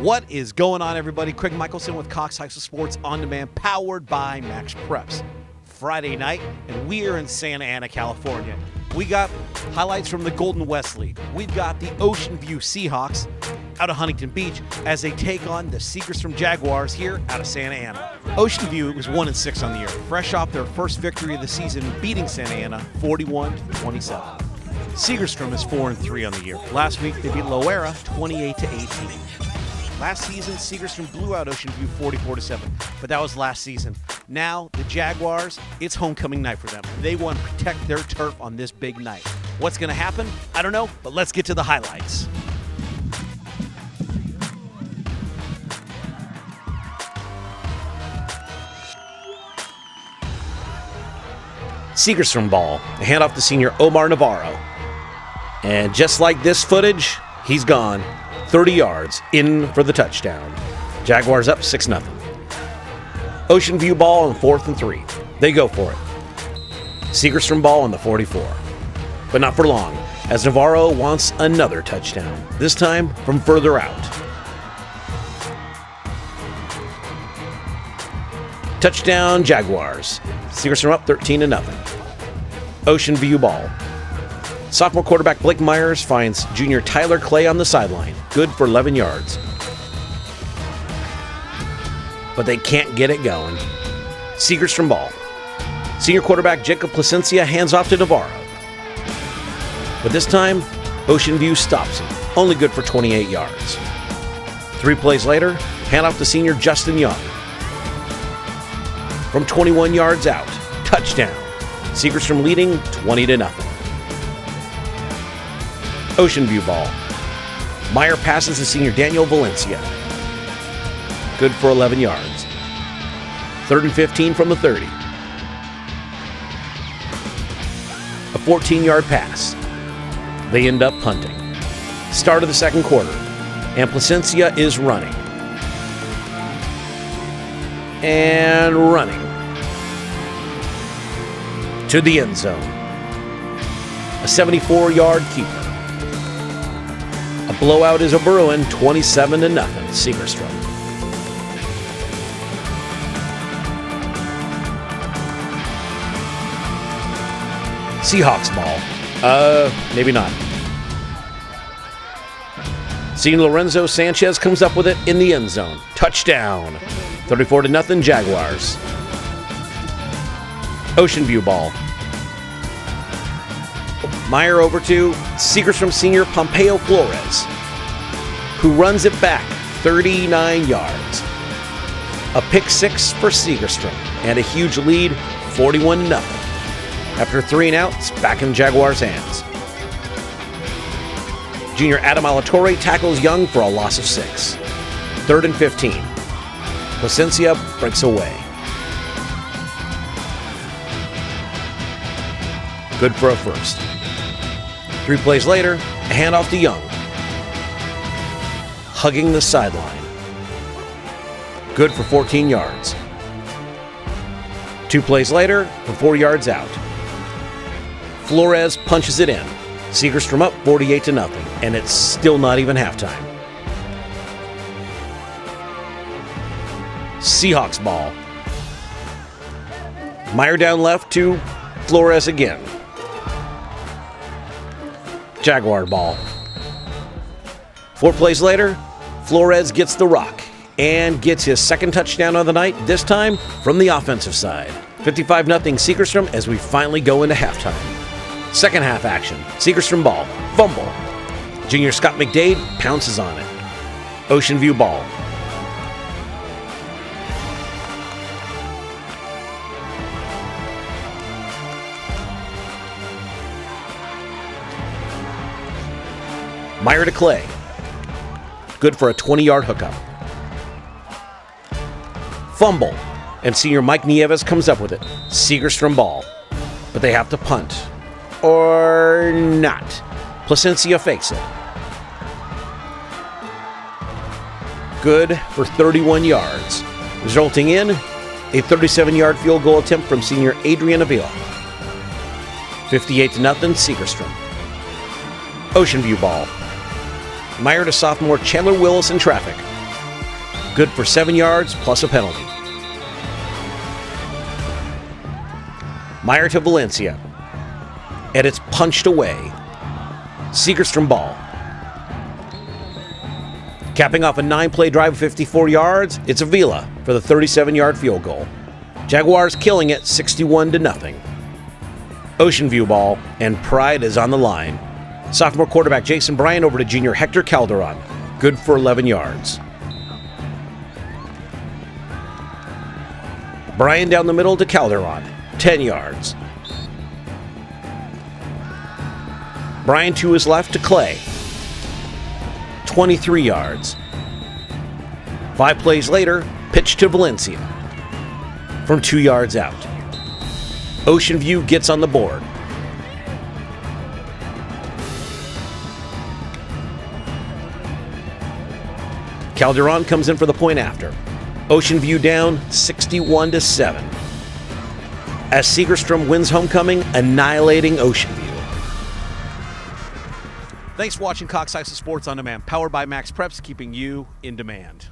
What is going on, everybody? Craig Michelson with Cox High School Sports On Demand, powered by Max Preps. Friday night, and we are in Santa Ana, California. We got highlights from the Golden West League. We've got the Ocean View Seahawks out of Huntington Beach as they take on the Segerstrom Jaguars here out of Santa Ana. Ocean View was 1-6 on the year, fresh off their first victory of the season, beating Santa Ana 41-27. Segerstrom is 4-3 on the year. Last week they beat Loera 28-18. Last season, Segerstrom blew out Ocean View 44-7, but that was last season. Now, the Jaguars, it's homecoming night for them. They want to protect their turf on this big night. What's going to happen? I don't know, but let's get to the highlights. Segerstrom ball, a handoff to senior Omar Navarro. And just like this footage, he's gone. 30 yards, in for the touchdown. Jaguars up 6-0. Ocean View ball on 4th and 3. They go for it. Segerstrom ball on the 44. But not for long, as Navarro wants another touchdown, this time from further out. Touchdown, Jaguars. Segerstrom up 13-0. Ocean View ball. Sophomore quarterback Blake Myers finds junior Tyler Clay on the sideline. Good for 11 yards. But they can't get it going. Segerstrom ball. Senior quarterback Jacob Placencia hands off to Navarro. But this time, Ocean View stops him. Only good for 28 yards. 3 plays later, handoff to senior Justin Young. From 21 yards out, touchdown. Segerstrom leading 20-0. Ocean View ball. Meyer passes to senior Daniel Valencia. Good for 11 yards. 3rd and 15 from the 30. A 14-yard pass. They end up punting. Start of the second quarter, and Placencia is running. And running. To the end zone. A 74-yard keeper. A blowout is a brewing, 27-0, Segerstrom. Seahawks ball. Maybe not. Senior Lorenzo Sanchez comes up with it in the end zone. Touchdown. 34-0, Jaguars. Ocean View ball. Meyer over to Segerstrom senior Pompeo Flores, who runs it back 39 yards. A pick 6 for Segerstrom, and a huge lead, 41-0. After 3 and outs, back in Jaguars' hands. Junior Adam Alatorre tackles Young for a loss of 6. 3rd and 15. Placencia breaks away. Good for a first. 3 plays later, a handoff to Young. Hugging the sideline. Good for 14 yards. 2 plays later, for 4 yards out. Flores punches it in. Segerstrom up 48-0, and it's still not even halftime. Seahawks ball. Meyer down left to Flores again. Jaguar ball. 4 plays later, Flores gets the rock and gets his second touchdown of the night, this time from the offensive side. 55-0 Segerstrom as we finally go into halftime. Second half action. Segerstrom ball. Fumble. Junior Scott McDade pounces on it. Ocean View ball. Meyer to Clay. Good for a 20-yard hookup. Fumble. And senior Mike Nieves comes up with it. Segerstrom ball. But they have to punt. Or not. Placencia fakes it. Good for 31 yards. Resulting in a 37-yard field goal attempt from senior Adrian Avila. 58-0 Segerstrom. Ocean View ball. Meyer to sophomore Chandler Willis in traffic. Good for 7 yards plus a penalty. Meyer to Valencia. And it's punched away. Segerstrom ball. Capping off a 9-play drive of 54 yards, it's Avila for the 37-yard field goal. Jaguars killing it 61-0. Ocean View ball, and pride is on the line. Sophomore quarterback Jason Bryan over to junior Hector Calderon. Good for 11 yards. Bryan down the middle to Calderon. 10 yards. Bryan to his left to Clay. 23 yards. 5 plays later, pitch to Valencia. From 2 yards out. Ocean View gets on the board. Calderon comes in for the point after. Ocean View down 61-7. As Segerstrom wins homecoming, annihilating Ocean View. Thanks for watching Cox Sports On Demand, powered by Max Preps, keeping you in demand.